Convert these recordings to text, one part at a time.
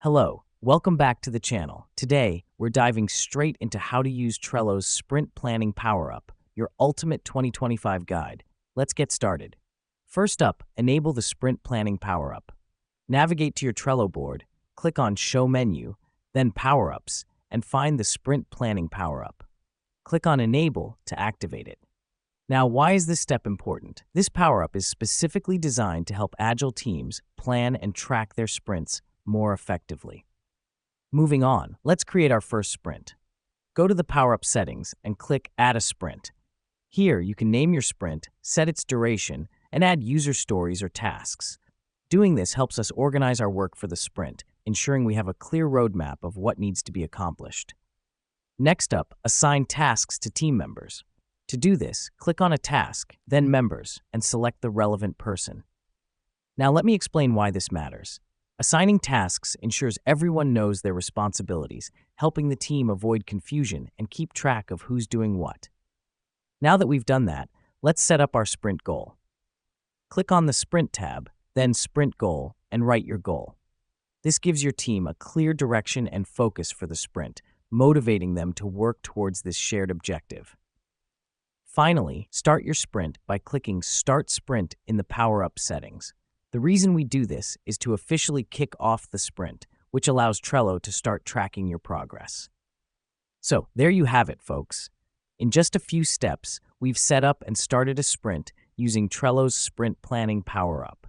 Hello, welcome back to the channel. Today, we're diving straight into how to use Trello's Sprint Planning Power-Up, your ultimate 2025 guide. Let's get started. First up, enable the Sprint Planning Power-Up. Navigate to your Trello board, click on Show Menu, then Power-Ups, and find the Sprint Planning Power-Up. Click on Enable to activate it. Now, why is this step important? This power-up is specifically designed to help agile teams plan and track their sprints more effectively. Moving on, let's create our first sprint. Go to the power-up settings and click Add a Sprint. Here, you can name your sprint, set its duration, and add user stories or tasks. Doing this helps us organize our work for the sprint, ensuring we have a clear roadmap of what needs to be accomplished. Next up, assign tasks to team members. To do this, click on a task, then Members, and select the relevant person. Now let me explain why this matters. Assigning tasks ensures everyone knows their responsibilities, helping the team avoid confusion and keep track of who's doing what. Now that we've done that, let's set up our sprint goal. Click on the Sprint tab, then Sprint Goal, and write your goal. This gives your team a clear direction and focus for the sprint, motivating them to work towards this shared objective. Finally, start your sprint by clicking Start Sprint in the Power-Up settings. The reason we do this is to officially kick off the sprint, which allows Trello to start tracking your progress. So, there you have it, folks. In just a few steps, we've set up and started a sprint using Trello's Sprint Planning Power-Up.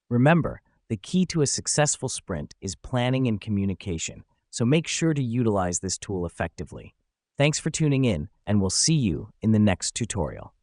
Remember, the key to a successful sprint is planning and communication, so make sure to utilize this tool effectively. Thanks for tuning in, and we'll see you in the next tutorial.